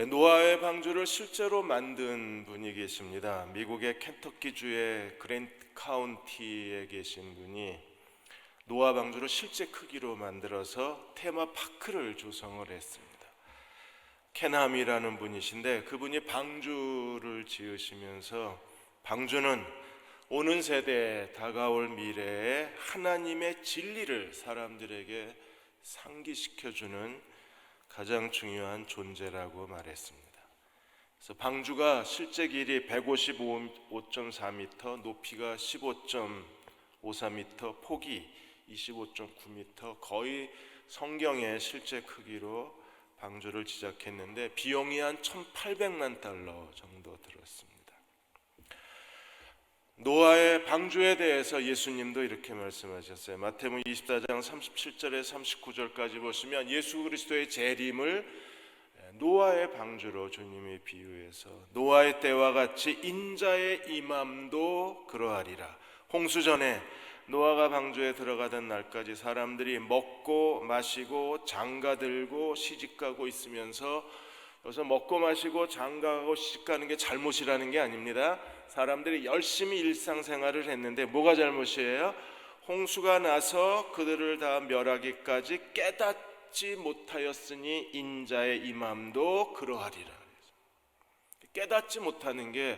노아의 방주를 실제로 만든 분이 계십니다. 미국의 켄터키주의 그랜트 카운티에 계신 분이 노아 방주를 실제 크기로 만들어서 테마파크를 조성을 했습니다. 켄함이라는 분이신데 그분이 방주를 지으시면서 방주는 오는 세대에 다가올 미래에 하나님의 진리를 사람들에게 상기시켜주는 가장 중요한 존재라고 말했습니다. 그래서 방주가 실제 길이 155.4m, 높이가 15.54m, 폭이 25.9m, 거의 성경의 실제 크기로 방주를 제작했는데 비용이 한 $1,800만 정도 들었습니다. 노아의 방주에 대해서 예수님도 이렇게 말씀하셨어요. 마태복음 24장 37절에서 39절까지 보시면 예수 그리스도의 재림을 노아의 방주로 주님이 비유해서 노아의 때와 같이 인자의 임함도 그러하리라. 홍수 전에 노아가 방주에 들어가던 날까지 사람들이 먹고 마시고 장가들고 시집가고 있으면서 여기서 먹고 마시고 장가가고 시집가는 게 잘못이라는 게 아닙니다. 사람들이 열심히 일상생활을 했는데 뭐가 잘못이에요? 홍수가 나서 그들을 다 멸하기까지 깨닫지 못하였으니 인자의 임함도 그러하리라. 깨닫지 못하는 게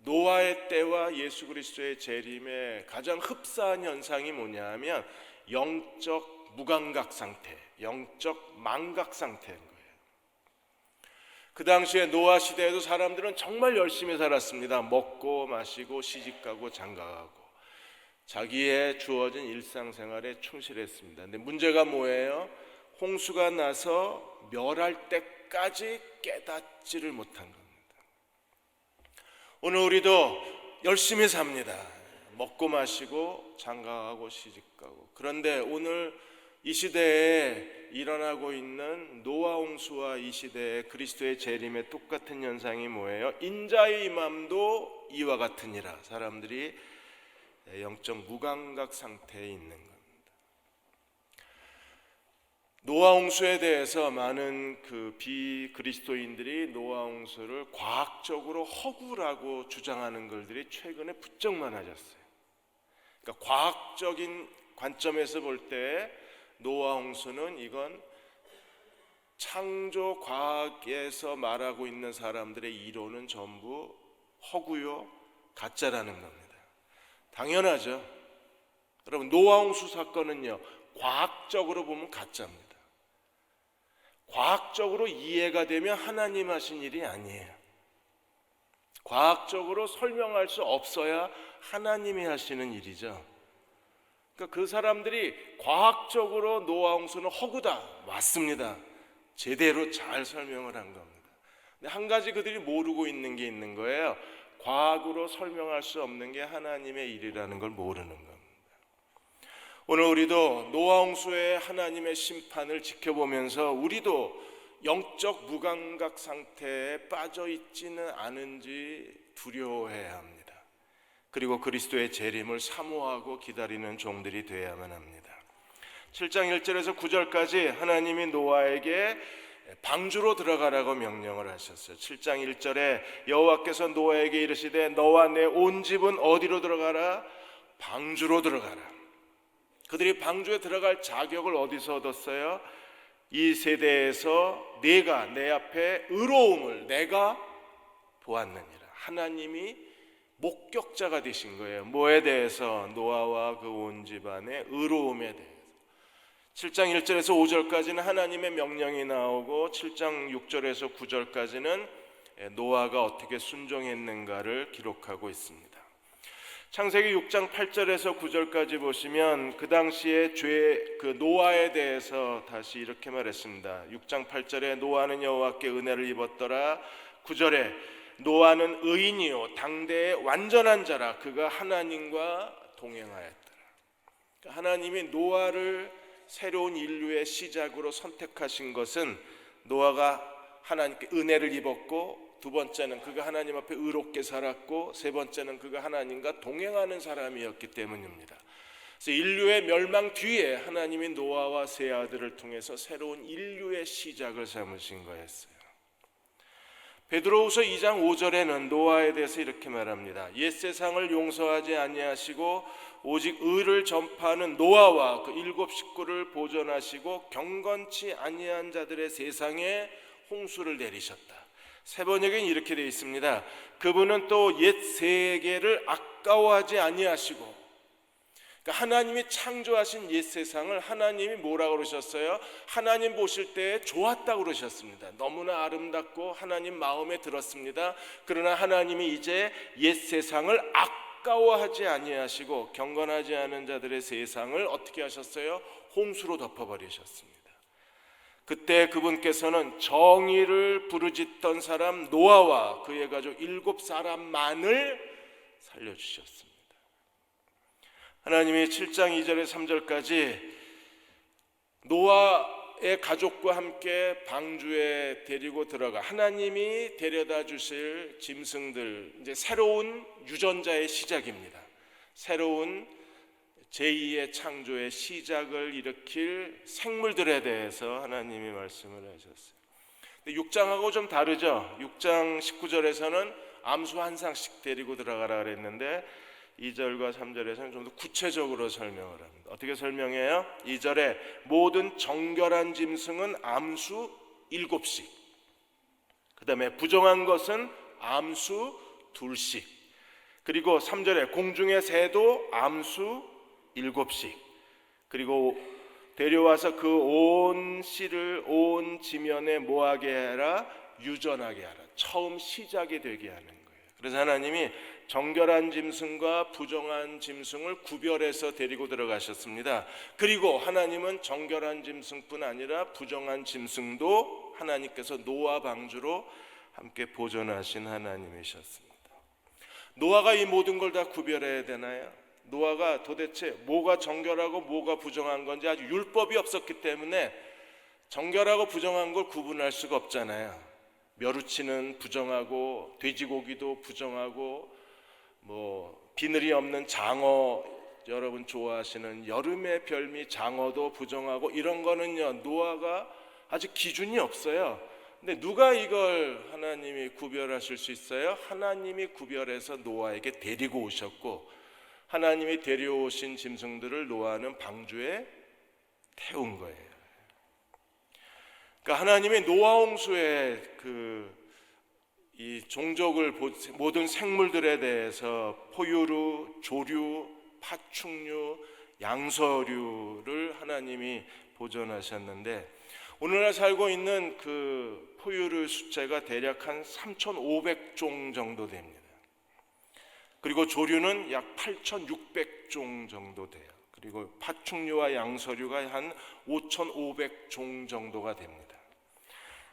노아의 때와 예수 그리스도의 재림의 가장 흡사한 현상이 뭐냐 하면 영적 무감각 상태, 영적 망각 상태인 거예요. 그 당시에 노아 시대에도 사람들은 정말 열심히 살았습니다. 먹고 마시고 시집가고 장가가고 자기의 주어진 일상생활에 충실했습니다. 근데 문제가 뭐예요? 홍수가 나서 멸할 때까지 깨닫지를 못한 겁니다. 오늘 우리도 열심히 삽니다. 먹고 마시고 장가가고 시집가고. 그런데 오늘 이 시대에 일어나고 있는 노아 홍수와 이 시대의 그리스도의 재림의 똑같은 현상이 뭐예요? 인자의 임함도 이와 같으니라. 사람들이 영적 무감각 상태에 있는 겁니다. 노아 홍수에 대해서 많은 비그리스도인들이 노아 홍수를 과학적으로 허구라고 주장하는 것들이 최근에 부쩍 많아졌어요. 그러니까 과학적인 관점에서 볼 때 노아 홍수는 이건 창조 과학에서 말하고 있는 사람들의 이론은 전부 허구요, 가짜라는 겁니다. 당연하죠. 여러분, 노아 홍수 사건은요, 과학적으로 보면 가짜입니다. 과학적으로 이해가 되면 하나님 하신 일이 아니에요. 과학적으로 설명할 수 없어야 하나님이 하시는 일이죠. 그러니까 그 사람들이 과학적으로 노아 홍수는 허구다, 맞습니다. 제대로 잘 설명을 한 겁니다. 근데 한 가지 그들이 모르고 있는 게 있는 거예요. 과학으로 설명할 수 없는 게 하나님의 일이라는 걸 모르는 겁니다. 오늘 우리도 노아 홍수의 하나님의 심판을 지켜보면서 우리도 영적 무감각 상태에 빠져 있지는 않은지 두려워해야 합니다. 그리고 그리스도의 재림을 사모하고 기다리는 종들이 되어야만 합니다. 7장 1절에서 9절까지 하나님이 노아에게 방주로 들어가라고 명령을 하셨어요. 7장 1절에 여호와께서 노아에게 이르시되 너와 내 온 집은 어디로 들어가라? 방주로 들어가라. 그들이 방주에 들어갈 자격을 어디서 얻었어요? 이 세대에서 내가 내 앞에 의로움을 내가 보았느니라. 하나님이 목격자가 되신 거예요. 뭐에 대해서? 노아와 그 온 집안의 의로움에 대해서. 7장 1절에서 5절까지는 하나님의 명령이 나오고 7장 6절에서 9절까지는 노아가 어떻게 순종했는가를 기록하고 있습니다. 창세기 6장 8절에서 9절까지 보시면 그 당시에 노아에 대해서 다시 이렇게 말했습니다. 6장 8절에 노아는 여호와께 은혜를 입었더라. 9절에 노아는 의인이요 당대의 완전한 자라. 그가 하나님과 동행하였더라. 하나님이 노아를 새로운 인류의 시작으로 선택하신 것은 노아가 하나님께 은혜를 입었고, 두 번째는 그가 하나님 앞에 의롭게 살았고, 세 번째는 그가 하나님과 동행하는 사람이었기 때문입니다. 그래서 인류의 멸망 뒤에 하나님이 노아와 세 아들을 통해서 새로운 인류의 시작을 삼으신 거였어요. 베드로후서 2장 5절에는 노아에 대해서 이렇게 말합니다. 옛 세상을 용서하지 아니하시고 오직 의를 전파하는 노아와 그 7 식구를 보존하시고 경건치 아니한 자들의 세상에 홍수를 내리셨다. 세 번역엔 이렇게 되어 있습니다. 그분은 또 옛 세계를 아까워하지 아니하시고, 그러니까 하나님이 창조하신 옛 세상을 하나님이 뭐라고 그러셨어요? 하나님 보실 때 좋았다고 그러셨습니다. 너무나 아름답고 하나님 마음에 들었습니다. 그러나 하나님이 이제 옛 세상을 아까워하지 아니하시고 경건하지 않은 자들의 세상을 어떻게 하셨어요? 홍수로 덮어버리셨습니다. 그때 그분께서는 정의를 부르짖던 사람 노아와 그의 가족 7사람만을 살려주셨습니다. 하나님이 7장 2절에 3절까지 노아의 가족과 함께 방주에 데리고 들어가 하나님이 데려다 주실 짐승들, 이제 새로운 유전자의 시작입니다. 새로운 제2의 창조의 시작을 일으킬 생물들에 대해서 하나님이 말씀을 하셨어요. 6장하고 좀 다르죠. 6장 19절에서는 암수 한 쌍씩 데리고 들어가라 그랬는데 2절과 3절에서는 좀 더 구체적으로 설명을 합니다. 어떻게 설명해요? 2절에 모든 정결한 짐승은 암수 7씩, 그 다음에 부정한 것은 암수 2씩, 그리고 3절에 공중의 새도 암수 7씩, 그리고 데려와서 그 온 씨를 온 지면에 뭐하게 해라? 유전하게 하라. 처음 시작이 되게 하는 거예요. 그래서 하나님이 정결한 짐승과 부정한 짐승을 구별해서 데리고 들어가셨습니다. 그리고 하나님은 정결한 짐승뿐 아니라 부정한 짐승도 하나님께서 노아 방주로 함께 보존하신 하나님이셨습니다. 노아가 이 모든 걸 다 구별해야 되나요? 노아가 도대체 뭐가 정결하고 뭐가 부정한 건지 아주 율법이 없었기 때문에 정결하고 부정한 걸 구분할 수가 없잖아요. 멸우치는 부정하고 돼지고기도 부정하고 비늘이 없는 장어, 여러분 좋아하시는 여름의 별미 장어도 부정하고, 이런 거는요 노아가 아직 기준이 없어요. 근데 누가 이걸 하나님이 구별하실 수 있어요? 하나님이 구별해서 노아에게 데리고 오셨고, 하나님이 데려오신 짐승들을 노아는 방주에 태운 거예요. 그러니까 하나님이 노아 홍수의 이 종족을, 모든 생물들에 대해서 포유류, 조류, 파충류, 양서류를 하나님이 보존하셨는데, 오늘날 살고 있는 그 포유류 숫자가 대략 한 3,500종 정도 됩니다. 그리고 조류는 약 8,600종 정도 돼요. 그리고 파충류와 양서류가 한 5,500종 정도가 됩니다.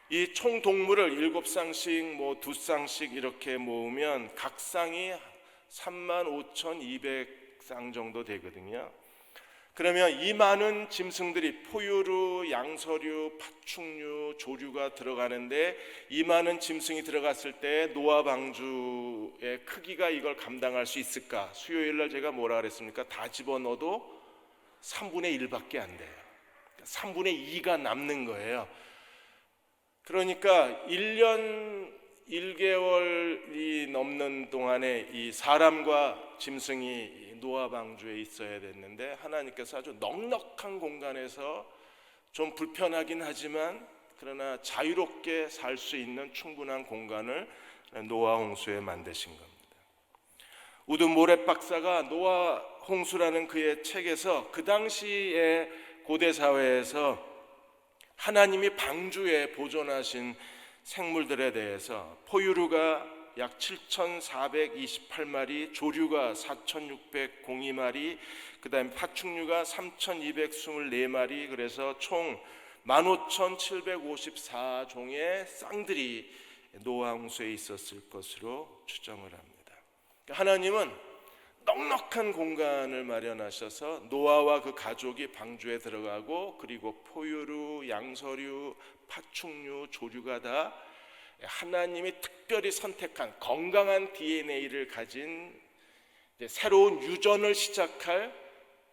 이 총 동물을 7쌍씩 2쌍씩 이렇게 모으면 각 쌍이 35,200쌍 정도 되거든요. 그러면 이 많은 짐승들이 포유류, 양서류, 파충류, 조류가 들어가는데, 이 많은 짐승이 들어갔을 때 노아 방주의 크기가 이걸 감당할 수 있을까? 수요일날 제가 뭐라 그랬습니까? 다 집어넣어도 3분의 1밖에 안 돼요. 3분의 2가 남는 거예요. 그러니까 1년 1개월이 넘는 동안에 이 사람과 짐승이 노아 방주에 있어야 됐는데, 하나님께서 아주 넉넉한 공간에서 좀 불편하긴 하지만 그러나 자유롭게 살 수 있는 충분한 공간을 노아 홍수에 만드신 겁니다. 우드 모렛 박사가 노아 홍수라는 그의 책에서 그 당시의 고대 사회에서 하나님이 방주에 보존하신 생물들에 대해서 포유류가 약 7,428마리, 조류가 4,602마리, 그 다음에 파충류가 3,224마리, 그래서 총 15,754종의 쌍들이 노아 홍수에 있었을 것으로 추정을 합니다. 하나님은 넉넉한 공간을 마련하셔서 노아와 그 가족이 방주에 들어가고, 그리고 포유류, 양서류, 파충류, 조류가 다 하나님이 특별히 선택한 건강한 DNA를 가진 새로운 유전을 시작할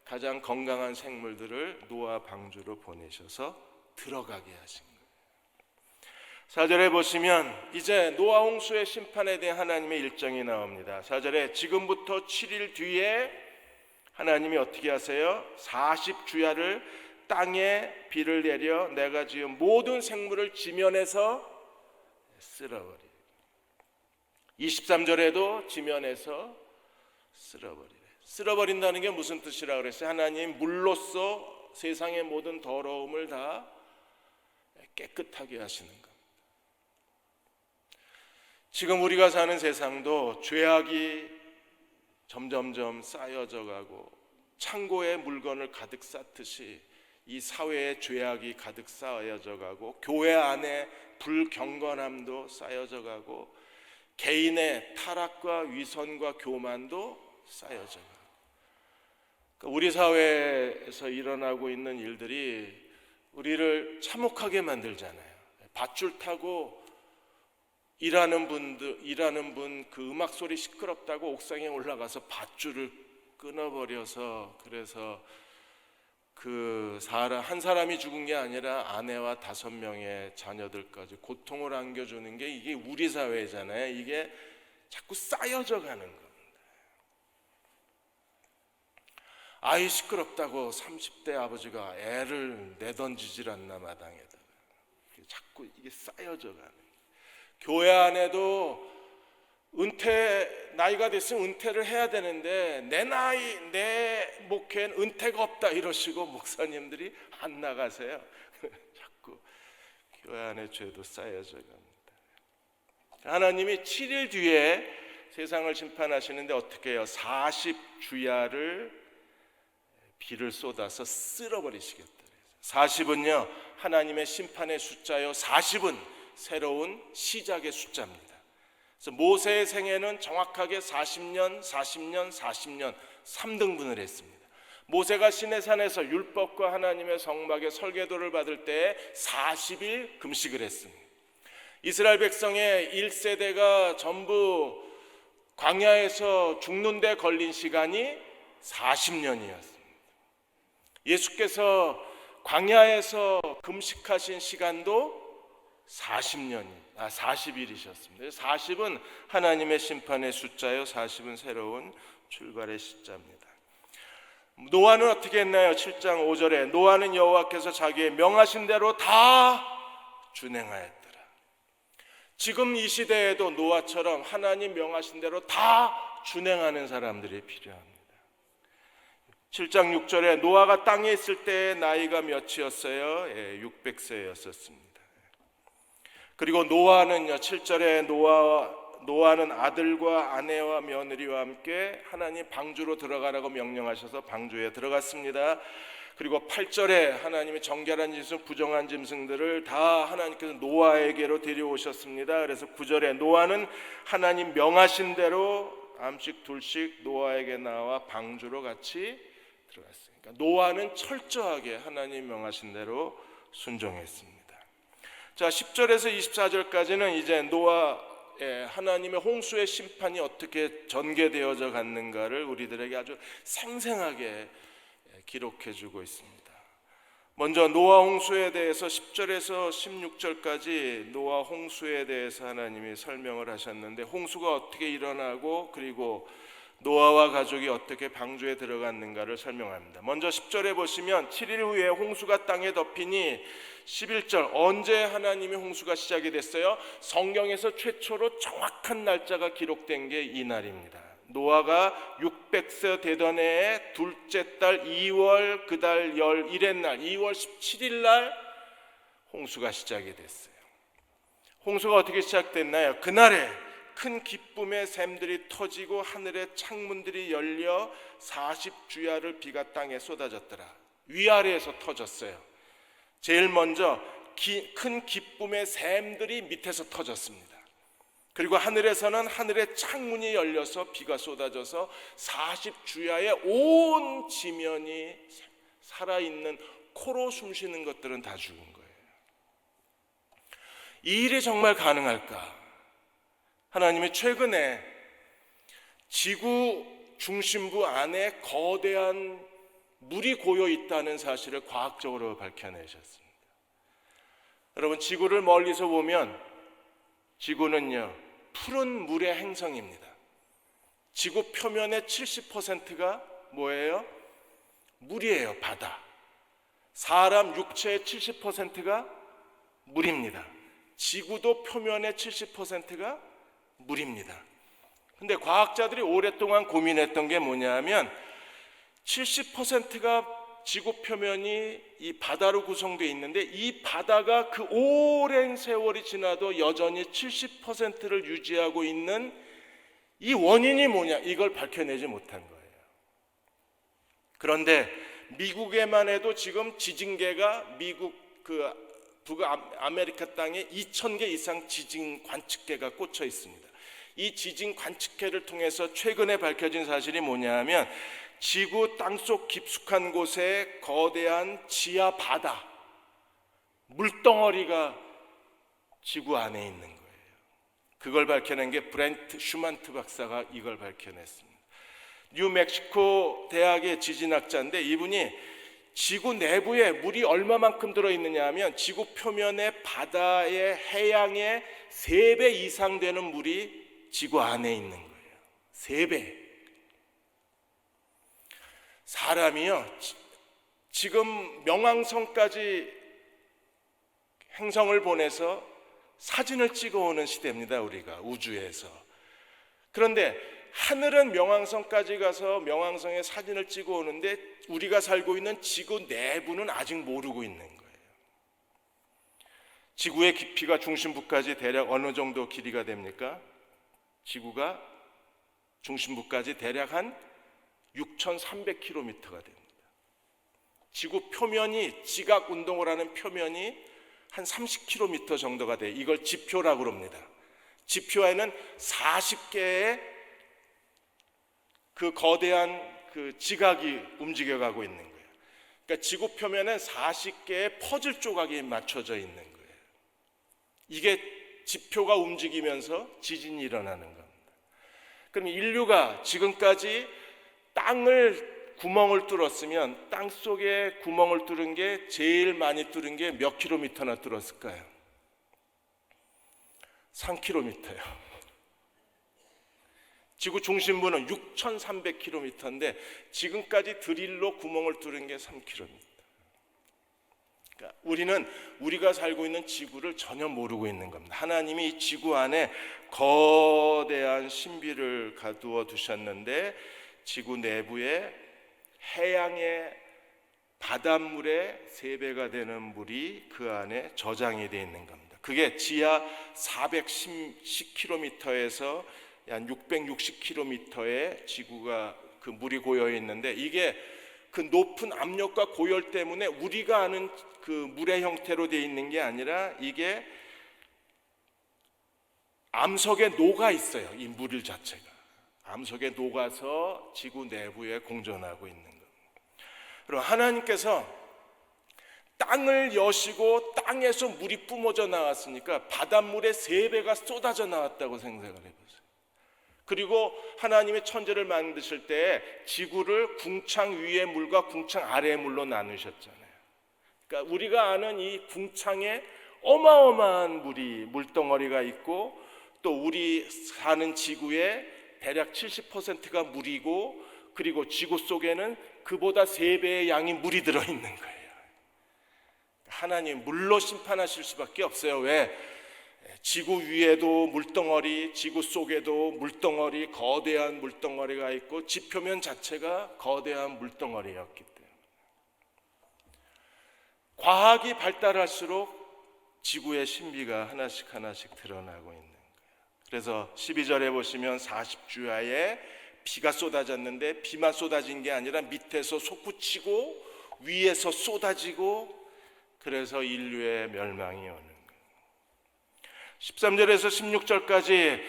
가장 건강한 생물들을 노아 방주로 보내셔서 들어가게 하신 거예요. 4절에 보시면 이제 노아 홍수의 심판에 대한 하나님의 일정이 나옵니다. 4절에 지금부터 7일 뒤에 하나님이 어떻게 하세요? 40주야를 땅에 비를 내려 내가 지은 모든 생물을 지면에서 쓸어버리리. 23절에도 지면에서 쓸어버리래. 쓸어버린다는 게 무슨 뜻이라 그랬어요? 하나님 물로써 세상의 모든 더러움을 다 깨끗하게 하시는 겁니다. 지금 우리가 사는 세상도 죄악이 점점점 쌓여져 가고 창고에 물건을 가득 쌓듯이 이 사회에 죄악이 가득 쌓여져 가고 교회 안에 불경건함도 쌓여져 가고 개인의 타락과 위선과 교만도 쌓여져 가고, 그러니까 우리 사회에서 일어나고 있는 일들이 우리를 참혹하게 만들잖아요. 밧줄 타고 일하는 분 그 음악 소리 시끄럽다고 옥상에 올라가서 밧줄을 끊어버려서, 그래서 한 사람이 죽은 게 아니라 아내와 5명의 자녀들까지 고통을 안겨주는 게 이게 우리 사회잖아요. 이게 자꾸 쌓여져 가는 겁니다. 아이 시끄럽다고 30대 아버지가 애를 내던지질 않나 마당에다가. 자꾸 이게 쌓여져 가는 거예요. 교회 안에도 나이가 됐으면 은퇴를 해야 되는데 내 목회는 은퇴가 없다 이러시고 목사님들이 안 나가세요. 자꾸 교회 안에 죄도 쌓여져 갑니다. 하나님이 7일 뒤에 세상을 심판하시는데 어떻게 해요? 40주야를 비를 쏟아서 쓸어버리시겠다. 40은요 하나님의 심판의 숫자요, 40은 새로운 시작의 숫자입니다. 그래서 모세의 생애는 정확하게 40년 3등분을 했습니다. 모세가 시내산에서 율법과 하나님의 성막의 설계도를 받을 때 40일 금식을 했습니다. 이스라엘 백성의 1세대가 전부 광야에서 죽는 데 걸린 시간이 40년이었습니다. 예수께서 광야에서 금식하신 시간도 40일이셨습니다. 40은 하나님의 심판의 숫자요, 40은 새로운 출발의 시자입니다. 노아는 어떻게 했나요? 7장 5절에 노아는 여호와께서 자기의 명하신 대로 다 준행하였더라. 지금 이 시대에도 노아처럼 하나님 명하신 대로 다 준행하는 사람들이 필요합니다. 7장 6절에 노아가 땅에 있을 때 나이가 몇이었어요? 600세였었습니다. 그리고 노아는요, 7절에 노아는 아들과 아내와 며느리와 함께 하나님 방주로 들어가라고 명령하셔서 방주에 들어갔습니다. 그리고 8절에 하나님이 정결한 짐승, 부정한 짐승들을 다 하나님께서 노아에게로 데려오셨습니다. 그래서 9절에 노아는 하나님 명하신 대로 암씩 둘씩 노아에게 나와 방주로 같이 들어갔습니다. 노아는 철저하게 하나님 명하신 대로 순종했습니다. 자, 10절에서 24절까지는 이제 노아의 하나님의 홍수의 심판이 어떻게 전개되어져 갔는가를 우리들에게 아주 생생하게 기록해 주고 있습니다. 먼저 노아 홍수에 대해서 10절에서 16절까지 노아 홍수에 대해서 하나님이 설명을 하셨는데, 홍수가 어떻게 일어나고 그리고 노아와 가족이 어떻게 방주에 들어갔는가를 설명합니다. 먼저 10절에 보시면 7일 후에 홍수가 땅에 덮이니, 11절 언제 하나님의 홍수가 시작이 됐어요? 성경에서 최초로 정확한 날짜가 기록된 게 이 날입니다. 노아가 600세 되던 해의 둘째 달 2월 그달 11의 날 2월 17일 날 홍수가 시작이 됐어요. 홍수가 어떻게 시작됐나요? 그날에 큰 기쁨의 샘들이 터지고 하늘의 창문들이 열려 40주야를 비가 땅에 쏟아졌더라. 위아래에서 터졌어요. 제일 먼저 큰 기쁨의 샘들이 밑에서 터졌습니다. 그리고 하늘에서는 하늘의 창문이 열려서 비가 쏟아져서 40주야의 온 지면이 살아있는, 코로 숨쉬는 것들은 다 죽은 거예요. 이 일이 정말 가능할까? 하나님이 최근에 지구 중심부 안에 거대한 물이 고여 있다는 사실을 과학적으로 밝혀내셨습니다. 여러분, 지구를 멀리서 보면 지구는요, 푸른 물의 행성입니다. 지구 표면의 70%가 뭐예요? 물이에요, 바다. 사람 육체의 70%가 물입니다. 지구도 표면의 70%가 물입니다. 근데 과학자들이 오랫동안 고민했던 게 뭐냐면 70%가 지구 표면이 이 바다로 구성되어 있는데 이 바다가 그 오랜 세월이 지나도 여전히 70%를 유지하고 있는 이 원인이 뭐냐, 이걸 밝혀내지 못한 거예요. 그런데 미국에만 해도 지금 지진계가 미국 북아메리카 땅에 2,000개 이상 지진 관측계가 꽂혀 있습니다. 이 지진 관측계를 통해서 최근에 밝혀진 사실이 뭐냐면 지구 땅속 깊숙한 곳에 거대한 지하 바다, 물덩어리가 지구 안에 있는 거예요. 그걸 밝혀낸 게 브렌트 슈만트 박사가 이걸 밝혀냈습니다. 뉴멕시코 대학의 지진학자인데 이분이 지구 내부에 물이 얼마만큼 들어있느냐 하면 지구 표면의 바다의 해양의 3배 이상 되는 물이 지구 안에 있는 거예요. 3배. 사람이요, 지금 명왕성까지 행성을 보내서 사진을 찍어오는 시대입니다. 우리가 우주에서. 그런데 하늘은 명왕성까지 가서 명왕성의 사진을 찍어오는데 우리가 살고 있는 지구 내부는 아직 모르고 있는 거예요. 지구의 깊이가 중심부까지 대략 어느 정도 길이가 됩니까? 지구가 중심부까지 대략 한 6,300km가 됩니다. 지구 표면이, 지각 운동을 하는 표면이 한 30km 정도가 돼요. 이걸 지표라고 그럽니다. 지표에는 40개의 그 거대한 그 지각이 움직여가고 있는 거예요. 그러니까 지구 표면엔 40개의 퍼즐 조각이 맞춰져 있는 거예요. 이게 지표가 움직이면서 지진이 일어나는 겁니다. 그럼 인류가 지금까지 땅을 구멍을 뚫었으면 땅 속에 구멍을 뚫은 게 제일 많이 뚫은 게 몇 킬로미터나 뚫었을까요? 3km요. 지구 중심부는 6,300km인데 지금까지 드릴로 구멍을 뚫은 게 3km. 그러니까 우리는 우리가 살고 있는 지구를 전혀 모르고 있는 겁니다. 하나님이 이 지구 안에 거대한 신비를 가두어 두셨는데 지구 내부에 해양의 바닷물의 3배가 되는 물이 그 안에 저장이 되어 있는 겁니다. 그게 지하 410km에서 한 660km의 지구가 그 물이 고여 있는데 이게 그 높은 압력과 고열 때문에 우리가 아는 그 물의 형태로 되어 있는 게 아니라 이게 암석에 녹아 있어요. 이 물 자체가 암석에 녹아서 지구 내부에 공존하고 있는 겁니다. 그럼 하나님께서 땅을 여시고 땅에서 물이 뿜어져 나왔으니까 바닷물의 3배가 쏟아져 나왔다고 생각을 해보세요. 그리고 하나님의 천지를 만드실 때 지구를 궁창 위의 물과 궁창 아래의 물로 나누셨잖아요. 그러니까 우리가 아는 이 궁창에 어마어마한 물덩어리가 있고 또 우리 사는 지구의 대략 70%가 물이고 그리고 지구 속에는 그보다 3배의 양의 물이 들어있는 거예요. 하나님 물로 심판하실 수밖에 없어요. 왜? 지구 위에도 물덩어리, 지구 속에도 물덩어리, 거대한 물덩어리가 있고 지표면 자체가 거대한 물덩어리였기 때문에 과학이 발달할수록 지구의 신비가 하나씩 드러나고 있는 거예요. 그래서 12절에 보시면 40주야에 비가 쏟아졌는데 비만 쏟아진 게 아니라 밑에서 솟구치고 위에서 쏟아지고 그래서 인류의 멸망이 오는 거예요. 13절에서 16절까지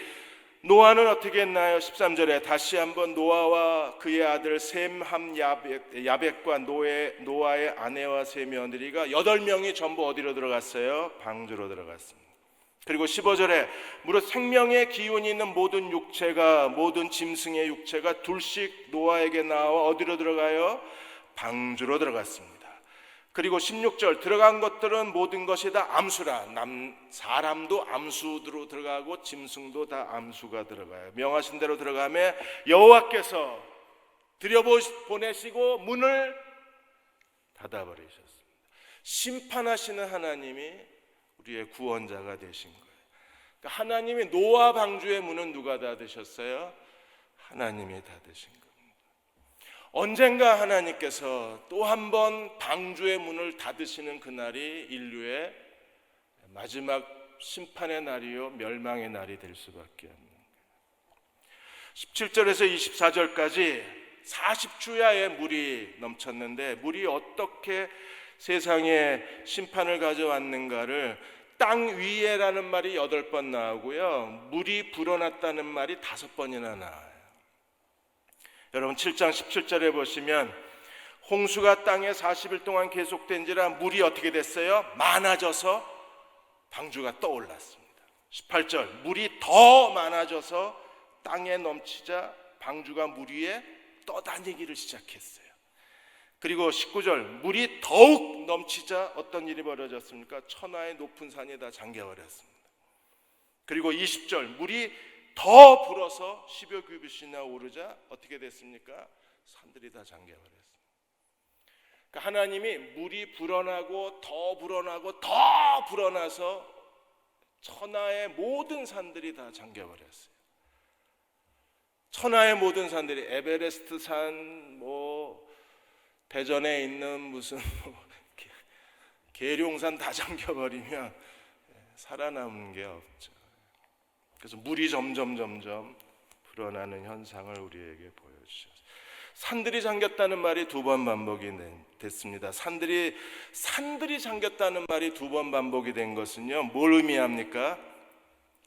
노아는 어떻게 했나요? 13절에 다시 한번 노아와 그의 아들 셈, 함, 야벳과 노아의 아내와 세 며느리가 8명이 전부 어디로 들어갔어요? 방주로 들어갔습니다. 그리고 15절에 무릇 생명의 기운이 있는 모든 육체가, 모든 짐승의 육체가 둘씩 노아에게 나와 어디로 들어가요? 방주로 들어갔습니다. 그리고 16절 들어간 것들은 모든 것이 다 암수라. 사람도 암수로 들어가고 짐승도 다 암수가 들어가요. 명하신 대로 들어가며 여호와께서 들여보내시고 문을 닫아버리셨습니다. 심판하시는 하나님이 우리의 구원자가 되신 거예요. 그러니까 하나님이 노아 방주의 문은 누가 닫으셨어요? 하나님이 닫으신 겁니다. 언젠가 하나님께서 또 한 번 방주의 문을 닫으시는 그날이 인류의 마지막 심판의 날이요 멸망의 날이 될 수밖에 없는 거예요. 17절에서 24절까지 40주야의 물이 넘쳤는데 물이 어떻게 세상에 심판을 가져왔는가를 땅 위에라는 말이 8번 나오고요, 물이 불어났다는 말이 5번이나 나와요. 여러분 7장 17절에 보시면 홍수가 땅에 40일 동안 계속된지라 물이 어떻게 됐어요? 많아져서 방주가 떠올랐습니다. 18절 물이 더 많아져서 땅에 넘치자 방주가 물 위에 떠다니기를 시작했어요. 그리고 19절 물이 더욱 넘치자 어떤 일이 벌어졌습니까? 천하의 높은 산이 다 잠겨버렸습니다. 그리고 20절 물이 더 불어서 10여 규빗이나 오르자 어떻게 됐습니까? 산들이 다 잠겨버렸습니다. 그러니까 하나님이 물이 불어나고 더 불어나고 더 불어나서 천하의 모든 산들이 다 잠겨버렸어요. 천하의 모든 산들이 에베레스트 산, 대전에 있는 무슨 계룡산 다 잠겨버리면 살아남는 게 없죠. 그래서 물이 점점 불어나는 현상을 우리에게 보여주셨어요. 산들이 잠겼다는 말이 2번 반복이 됐습니다. 산들이 잠겼다는 말이 2번 반복이 된 것은요, 뭘 의미합니까?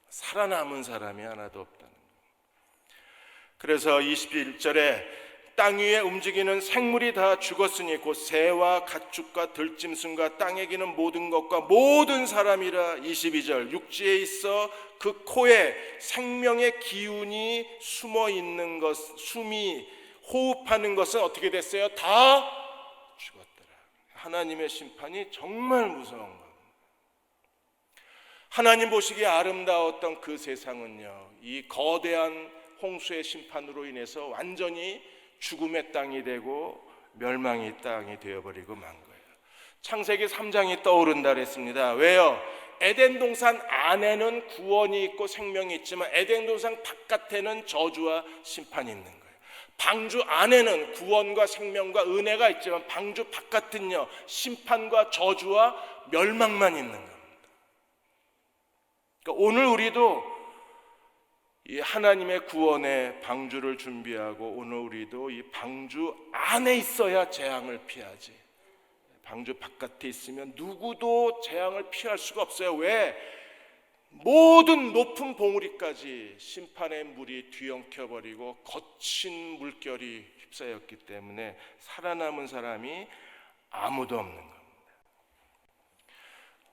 살아남은 사람이 하나도 없다는 거예요. 그래서 21절에 땅 위에 움직이는 생물이 다 죽었으니 곧 새와 가축과 들짐승과 땅에 기는 모든 것과 모든 사람이라. 22절 육지에 있어 그 코에 생명의 기운이 숨어 있는 것, 숨이 호흡하는 것은 어떻게 됐어요? 다 죽었더라. 하나님의 심판이 정말 무서운 겁니다. 하나님 보시기에 아름다웠던 그 세상은요, 이 거대한 홍수의 심판으로 인해서 완전히 죽음의 땅이 되고 멸망의 땅이 되어버리고 만 거예요. 창세기 3장이 떠오른다 그랬습니다. 왜요? 에덴 동산 안에는 구원이 있고 생명이 있지만 에덴 동산 바깥에는 저주와 심판이 있는 거예요. 방주 안에는 구원과 생명과 은혜가 있지만 방주 바깥은요, 심판과 저주와 멸망만 있는 겁니다. 그러니까 오늘 우리도 이 하나님의 구원의 방주를 준비하고 오늘 우리도 이 방주 안에 있어야 재앙을 피하지, 방주 바깥에 있으면 누구도 재앙을 피할 수가 없어요. 왜? 모든 높은 봉우리까지 심판의 물이 뒤엉켜버리고 거친 물결이 휩싸였기 때문에 살아남은 사람이 아무도 없는 겁니다.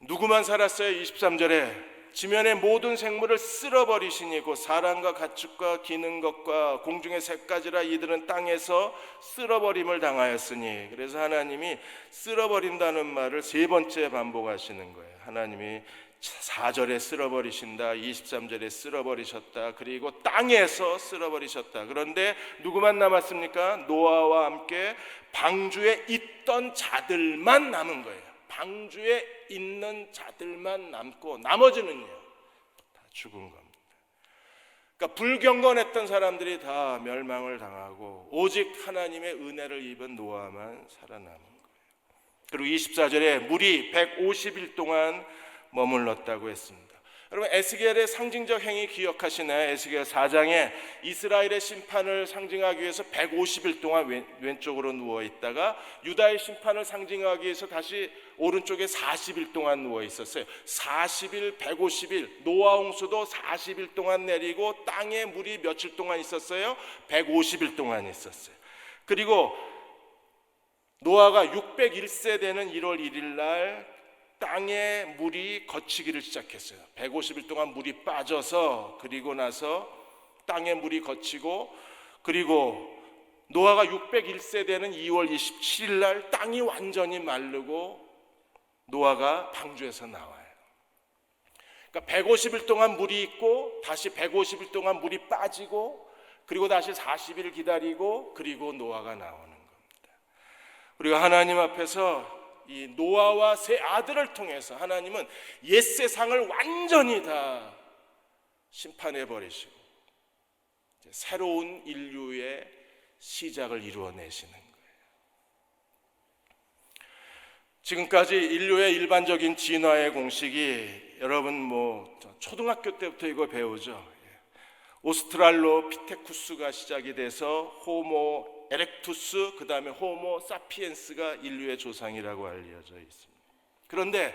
누구만 살았어요? 23절에 지면의 모든 생물을 쓸어버리시니 곧 사람과 가축과 기는 것과 공중의 새까지라 이들은 땅에서 쓸어버림을 당하였으니. 그래서 하나님이 쓸어버린다는 말을 3번째 반복하시는 거예요. 하나님이 4절에 쓸어버리신다, 23절에 쓸어버리셨다, 그리고 땅에서 쓸어버리셨다. 그런데 누구만 남았습니까? 노아와 함께 방주에 있던 자들만 남은 거예요. 방주에 있는 자들만 남고 나머지는요 다 죽은 겁니다. 그러니까 불경건했던 사람들이 다 멸망을 당하고 오직 하나님의 은혜를 입은 노아만 살아남은 거예요. 그리고 24절에 물이 150일 동안 머물렀다고 했습니다. 여러분 에스겔의 상징적 행위 기억하시나요? 에스겔 4장에 이스라엘의 심판을 상징하기 위해서 150일 동안 왼쪽으로 누워 있다가 유다의 심판을 상징하기 위해서 다시 오른쪽에 40일 동안 누워 있었어요. 40일, 150일, 노아 홍수도 40일 동안 내리고 땅에 물이 며칠 동안 있었어요? 150일 동안 있었어요. 그리고 노아가 601세 되는 1월 1일 날 땅에 물이 걷히기를 시작했어요. 150일 동안 물이 빠져서, 그리고 나서 땅에 물이 걷히고, 그리고 노아가 601세 되는 2월 27일 날 땅이 완전히 마르고 노아가 방주에서 나와요. 그러니까 150일 동안 물이 있고 다시 150일 동안 물이 빠지고 그리고 다시 40일 기다리고 그리고 노아가 나오는 겁니다. 우리가 하나님 앞에서 이 노아와 세 아들을 통해서 하나님은 옛 세상을 완전히 다 심판해 버리시고 새로운 인류의 시작을 이루어내시는 거예요. 지금까지 인류의 일반적인 진화의 공식이 여러분 초등학교 때부터 이거 배우죠. 오스트랄로피테쿠스가 시작이 돼서 호모 에렉투스, 그 다음에 호모 사피엔스가 인류의 조상이라고 알려져 있습니다. 그런데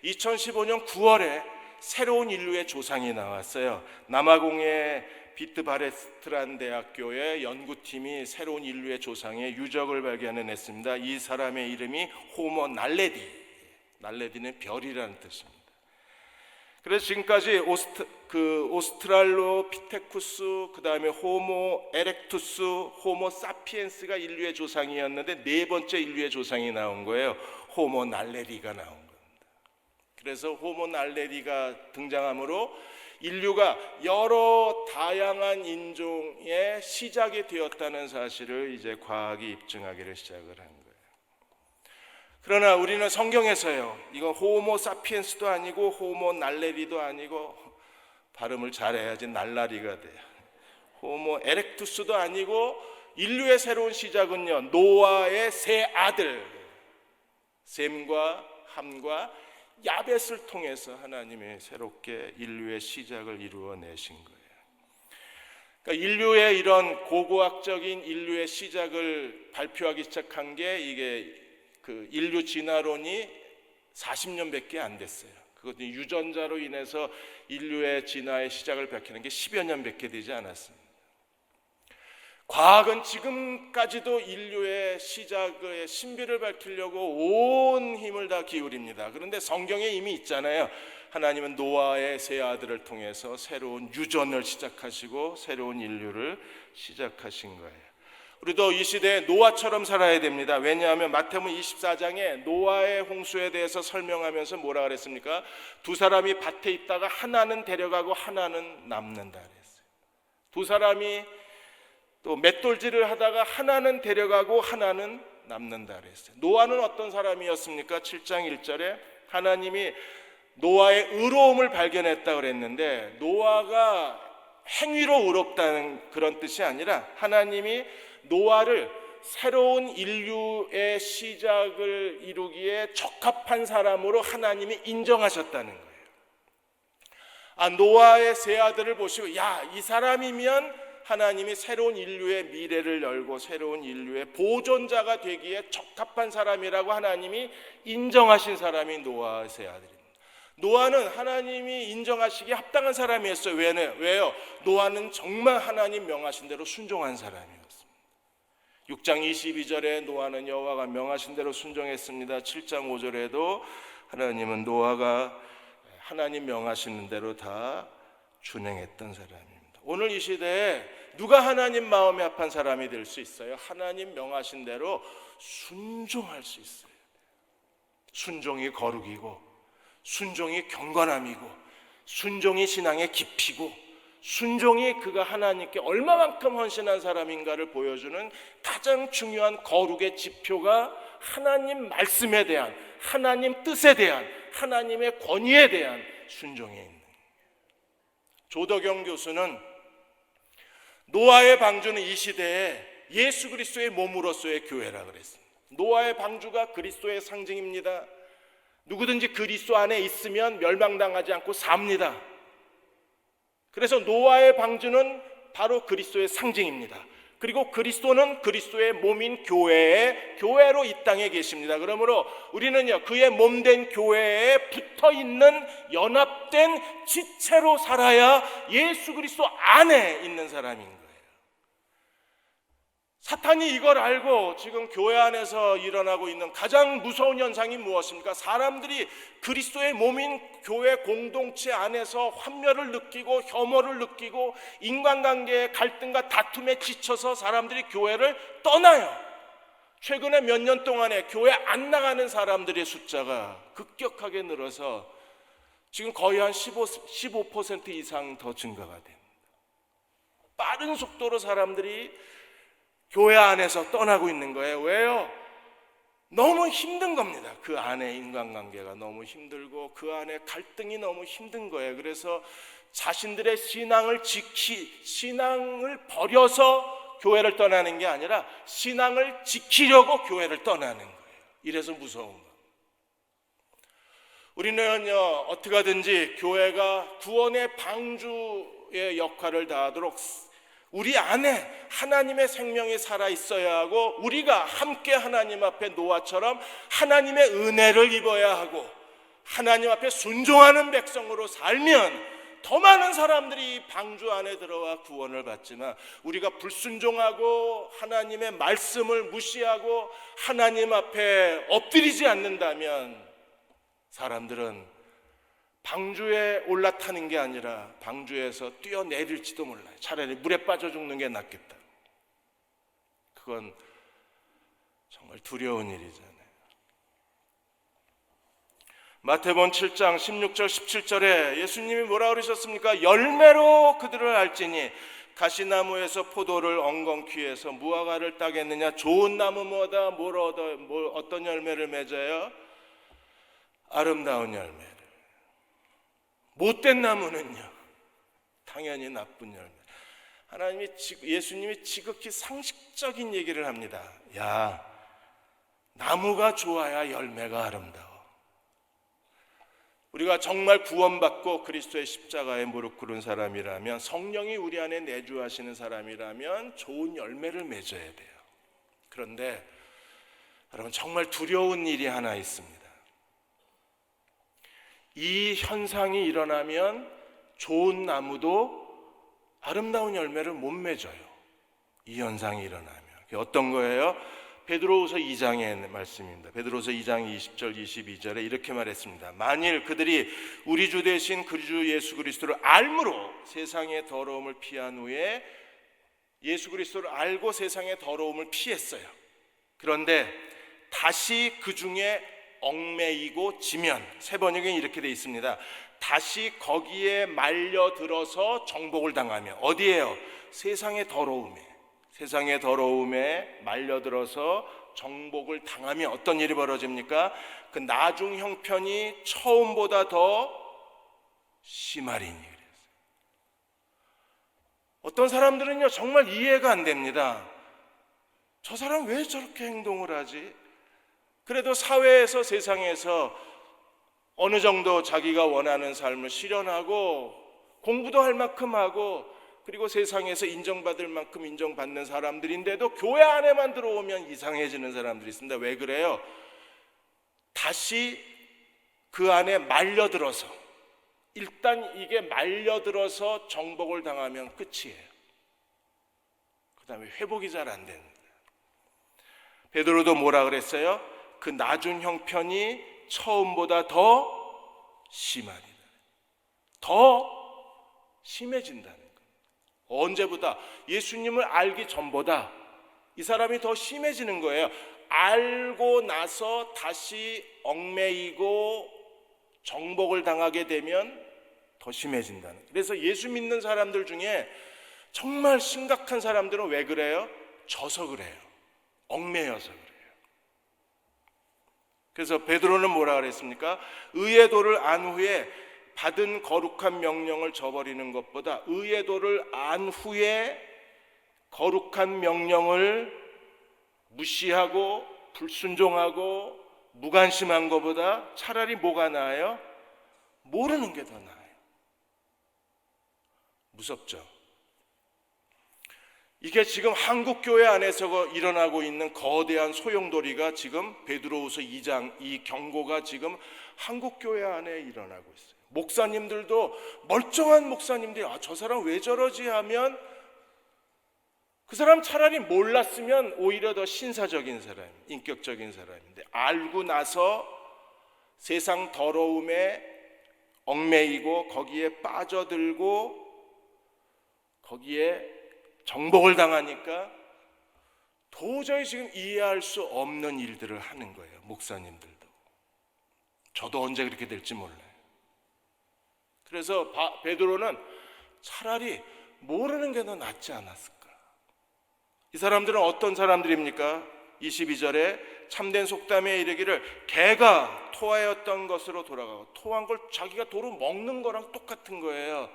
2015년 9월에 새로운 인류의 조상이 나왔어요. 남아공의 비트바레스트란 대학교의 연구팀이 새로운 인류의 조상의 유적을 발견해냈습니다. 이 사람의 이름이 호모 날레디, 날레디는 별이라는 뜻입니다. 그래서 지금까지 오스트랄로피테쿠스, 그 다음에 호모 에렉투스, 호모 사피엔스가 인류의 조상이었는데 네 번째 인류의 조상이 나온 거예요. 호모 날레디가 나온 겁니다. 그래서 호모 날레디가 등장함으로 인류가 여러 다양한 인종의 시작이 되었다는 사실을 이제 과학이 입증하기를 시작을 한 거예요. 그러나 우리는 성경에서요, 이건 호모 사피엔스도 아니고 호모 날레리도 아니고, 발음을 잘해야지 날라리가 돼요. 호모 에렉투스도 아니고, 인류의 새로운 시작은요, 노아의 세 아들 셈과 함과 야벳을 통해서 하나님이 새롭게 인류의 시작을 이루어내신 거예요. 그러니까 인류의 이런 고고학적인 인류의 시작을 발표하기 시작한 게 이게 그 인류 진화론이 40년밖에 안 됐어요. 그것도 유전자로 인해서 인류의 진화의 시작을 밝히는 게 10여 년밖에 되지 않았습니다. 과학은 지금까지도 인류의 시작의 신비를 밝히려고 온 힘을 다 기울입니다. 그런데 성경에 이미 있잖아요. 하나님은 노아의 세 아들을 통해서 새로운 유전을 시작하시고 새로운 인류를 시작하신 거예요. 우리도 이 시대에 노아처럼 살아야 됩니다. 왜냐하면 마태복음 24장에 노아의 홍수에 대해서 설명하면서 뭐라 그랬습니까? 두 사람이 밭에 있다가 하나는 데려가고 하나는 남는다 그랬어요. 두 사람이 또 맷돌질을 하다가 하나는 데려가고 하나는 남는다 그랬어요. 노아는 어떤 사람이었습니까? 7장 1절에 하나님이 노아의 의로움을 발견했다 그랬는데, 노아가 행위로 의롭다는 그런 뜻이 아니라 하나님이 노아를 새로운 인류의 시작을 이루기에 적합한 사람으로 하나님이 인정하셨다는 거예요. 노아의 세 아들을 보시고 이 사람이면 하나님이 새로운 인류의 미래를 열고 새로운 인류의 보존자가 되기에 적합한 사람이라고 하나님이 인정하신 사람이 노아의 세 아들입니다. 노아는 하나님이 인정하시기에 합당한 사람이었어요. 왜요? 노아는 정말 하나님 명하신 대로 순종한 사람이었습니다. 6장 22절에 노아는 여호와가 명하신 대로 순종했습니다. 7장 5절에도 하나님은 노아가 하나님 명하시는 대로 다 준행했던 사람입니다. 오늘 이 시대에 누가 하나님 마음에 합한 사람이 될 수 있어요? 하나님 명하신 대로 순종할 수 있어요. 순종이 거룩이고, 순종이 경건함이고, 순종이 신앙의 깊이고, 순종이 그가 하나님께 얼마만큼 헌신한 사람인가를 보여주는 가장 중요한 거룩의 지표가 하나님 말씀에 대한, 하나님 뜻에 대한, 하나님의 권위에 대한 순종에 있는 거예요. 조덕영 교수는 노아의 방주는 이 시대에 예수 그리스도의 몸으로서의 교회라 그랬습니다. 노아의 방주가 그리스도의 상징입니다. 누구든지 그리스도 안에 있으면 멸망당하지 않고 삽니다. 그래서 노아의 방주는 바로 그리스도의 상징입니다. 그리고 그리스도는 그리스도의 몸인 교회로 이 땅에 계십니다. 그러므로 우리는요, 그의 몸된 교회에 붙어있는 연합된 지체로 살아야 예수 그리스도 안에 있는 사람인 거예요. 사탄이 이걸 알고 지금 교회 안에서 일어나고 있는 가장 무서운 현상이 무엇입니까? 사람들이 그리스도의 몸인 교회 공동체 안에서 환멸을 느끼고 혐오를 느끼고 인간관계의 갈등과 다툼에 지쳐서 사람들이 교회를 떠나요. 최근에 몇 년 동안에 교회 안 나가는 사람들의 숫자가 급격하게 늘어서 지금 거의 한 15% 이상 더 증가가 됩니다. 빠른 속도로 사람들이 교회 안에서 떠나고 있는 거예요. 왜요? 너무 힘든 겁니다. 그 안에 인간관계가 너무 힘들고 그 안에 갈등이 너무 힘든 거예요. 그래서 자신들의 신앙을 버려서 교회를 떠나는 게 아니라 신앙을 지키려고 교회를 떠나는 거예요. 이래서 무서운 거예요. 우리는요, 어떻게 하든지 교회가 구원의 방주의 역할을 다하도록 우리 안에 하나님의 생명이 살아있어야 하고, 우리가 함께 하나님 앞에 노아처럼 하나님의 은혜를 입어야 하고, 하나님 앞에 순종하는 백성으로 살면 더 많은 사람들이 방주 안에 들어와 구원을 받지만, 우리가 불순종하고 하나님의 말씀을 무시하고 하나님 앞에 엎드리지 않는다면 사람들은 방주에 올라타는 게 아니라 방주에서 뛰어내릴지도 몰라요. 차라리 물에 빠져 죽는 게 낫겠다. 그건 정말 두려운 일이잖아요. 마태복음 7장 16절 17절에 예수님이 뭐라 그러셨습니까? 열매로 그들을 알지니 가시나무에서 포도를 엉겅퀴에서 무화과를 따겠느냐. 좋은 나무 뭐다? 어떤 열매를 맺어요? 아름다운 열매를. 못된 나무는요, 당연히 나쁜 열매. 예수님이 지극히 상식적인 얘기를 합니다. 야, 나무가 좋아야 열매가 아름다워. 우리가 정말 구원받고 그리스도의 십자가에 무릎 꿇은 사람이라면, 성령이 우리 안에 내주하시는 사람이라면 좋은 열매를 맺어야 돼요. 그런데 여러분, 정말 두려운 일이 하나 있습니다. 이 현상이 일어나면 좋은 나무도 아름다운 열매를 못 맺어요. 이 현상이 일어나면. 어떤 거예요? 베드로후서 2장의 말씀입니다. 베드로후서 2장 20절 22절에 이렇게 말했습니다. 만일 그들이 우리 주 되신 그 주 예수 그리스도를 알므로 세상의 더러움을 피한 후에, 예수 그리스도를 알고 세상의 더러움을 피했어요. 그런데 다시 그 중에 얽매이고 지면, 새 번역엔 이렇게 돼 있습니다. 다시 거기에 말려들어서 정복을 당하며. 어디에요? 세상의 더러움에 말려들어서 정복을 당하며 어떤 일이 벌어집니까? 그 나중 형편이 처음보다 더 심하리니. 어떤 사람들은요, 정말 이해가 안 됩니다. 저 사람 왜 저렇게 행동을 하지? 그래도 사회에서, 세상에서 어느 정도 자기가 원하는 삶을 실현하고 공부도 할 만큼 하고, 그리고 세상에서 인정받을 만큼 인정받는 사람들인데도 교회 안에만 들어오면 이상해지는 사람들이 있습니다. 왜 그래요? 다시 그 안에 말려들어서, 일단 이게 말려들어서 정복을 당하면 끝이에요. 그 다음에 회복이 잘 안 됩니다. 베드로도 뭐라 그랬어요? 그 나중 형편이 처음보다 더 심하리다. 더 심해진다는 거예요. 언제보다? 예수님을 알기 전보다 이 사람이 더 심해지는 거예요. 알고 나서 다시 얽매이고 정복을 당하게 되면 더 심해진다는 거예요. 그래서 예수 믿는 사람들 중에 정말 심각한 사람들은 왜 그래요? 져서 그래요. 얽매여서 그래요. 그래서 베드로는 뭐라 그랬습니까? 의의 도를 안 후에 받은 거룩한 명령을 저버리는 것보다, 의의 도를 안 후에 거룩한 명령을 무시하고 불순종하고 무관심한 것보다 차라리 뭐가 나아요? 모르는 게 더 나아요. 무섭죠? 이게 지금 한국 교회 안에서 일어나고 있는 거대한 소용돌이가 지금 베드로후서 2장 이 경고가 지금 한국 교회 안에 일어나고 있어요. 목사님들도, 멀쩡한 목사님들이 저 사람 왜 저러지 하면 그 사람 차라리 몰랐으면 오히려 더 신사적인 사람, 인격적인 사람인데 알고 나서 세상 더러움에 얽매이고 거기에 빠져들고 거기에 정복을 당하니까 도저히 지금 이해할 수 없는 일들을 하는 거예요. 목사님들도. 저도 언제 그렇게 될지 몰라요. 그래서 베드로는 차라리 모르는 게 더 낫지 않았을까. 이 사람들은 어떤 사람들입니까? 22절에 참된 속담에 이르기를 개가 토하였던 것으로 돌아가고, 토한 걸 자기가 도로 먹는 거랑 똑같은 거예요.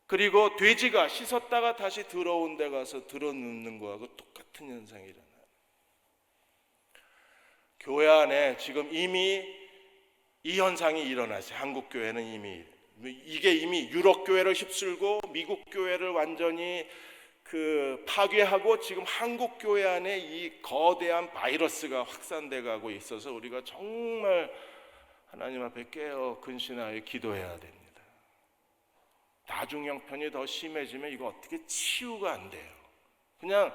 그리고 돼지가 씻었다가 다시 더러운 데 가서 드러눕는 거하고 똑같은 현상이 일어나요. 교회 안에 지금 이미 이 현상이 일어났어요. 한국 교회는 이미 유럽 교회를 휩쓸고 미국 교회를 완전히 파괴하고 지금 한국 교회 안에 이 거대한 바이러스가 확산돼 가고 있어서 우리가 정말 하나님 앞에 깨어 근신하여 기도해야 됩니다. 나중 형편이 더 심해지면 이거 어떻게 치유가 안 돼요. 그냥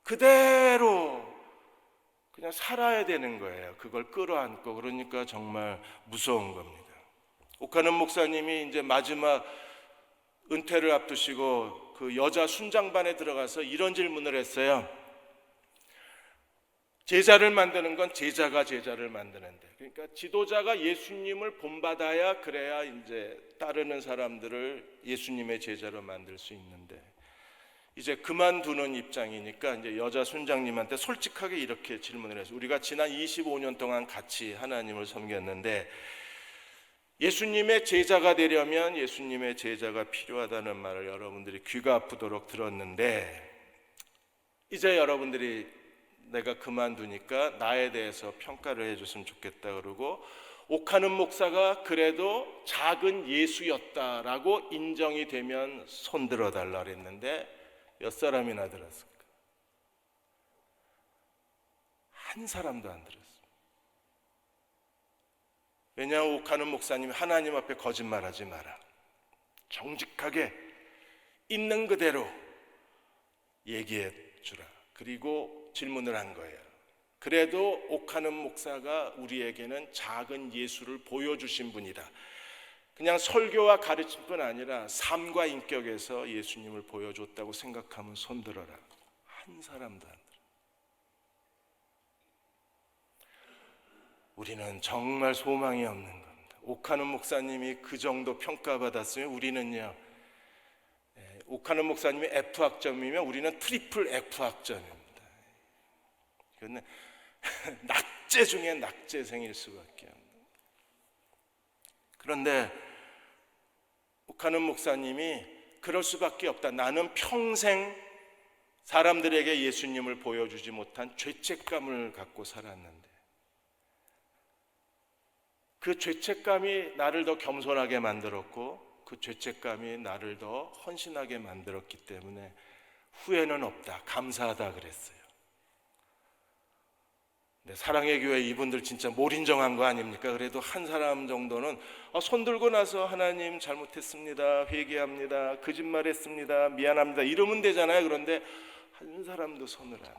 그대로 그냥 살아야 되는 거예요. 그걸 끌어안고. 그러니까 정말 무서운 겁니다. 옥하는 목사님이 이제 마지막 은퇴를 앞두시고 그 여자 순장반에 들어가서 이런 질문을 했어요. 제자를 만드는 건 제자가 제자를 만드는데, 그러니까 지도자가 예수님을 본받아야 그래야 이제 따르는 사람들을 예수님의 제자로 만들 수 있는데, 이제 그만두는 입장이니까 이제 여자 순장님한테 솔직하게 이렇게 질문을 해서, 우리가 지난 25년 동안 같이 하나님을 섬겼는데 예수님의 제자가 되려면 예수님의 제자가 필요하다는 말을 여러분들이 귀가 아프도록 들었는데, 이제 여러분들이 내가 그만두니까 나에 대해서 평가를 해줬으면 좋겠다 그러고, 옥하는 목사가 그래도 작은 예수였다라고 인정이 되면 손들어 달라 그랬는데 몇 사람이나 들었을까? 한 사람도 안 들었어요. 왜냐하면 옥하는 목사님이 하나님 앞에 거짓말하지 마라, 정직하게 있는 그대로 얘기해 주라. 그리고 질문을 한 거예요. 그래도 옥하는 목사가 우리에게는 작은 예수를 보여주신 분이다. 그냥 설교와 가르침뿐 아니라 삶과 인격에서 예수님을 보여줬다고 생각하면 손들어라. 한 사람도 안 들어. 우리는 정말 소망이 없는 겁니다. 옥하는 목사님이 그 정도 평가받았으면 우리는요, 옥하는 목사님이 F학점이면 우리는 트리플 F학점입니다. 그런데 낙제 중에 낙제생일 수밖에 없는. 그런데 옥하는 목사님이 그럴 수밖에 없다. 나는 평생 사람들에게 예수님을 보여주지 못한 죄책감을 갖고 살았는데 그 죄책감이 나를 더 겸손하게 만들었고 그 죄책감이 나를 더 헌신하게 만들었기 때문에 후회는 없다, 감사하다 그랬어요. 네, 사랑의 교회 이분들 진짜 몰인정한 거 아닙니까? 그래도 한 사람 정도는 손 들고 나서 하나님 잘못했습니다, 회개합니다, 거짓말했습니다, 미안합니다 이러면 되잖아요. 그런데 한 사람도 손을 안.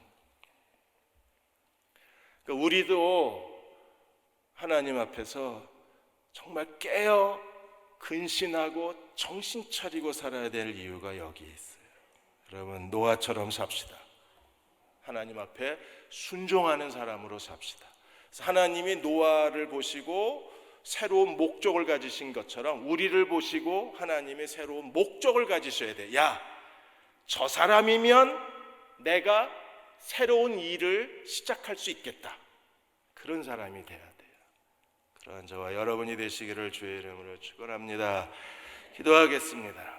그러니까 우리도 하나님 앞에서 정말 깨어 근신하고 정신 차리고 살아야 될 이유가 여기에 있어요. 여러분, 노아처럼 삽시다. 하나님 앞에 순종하는 사람으로 삽시다. 그래서 하나님이 노아를 보시고 새로운 목적을 가지신 것처럼 우리를 보시고 하나님이 새로운 목적을 가지셔야 돼. 야, 저 사람이면 내가 새로운 일을 시작할 수 있겠다. 그런 사람이 돼야 돼요. 그러한 저와 여러분이 되시기를 주의 이름으로 축원합니다. 기도하겠습니다.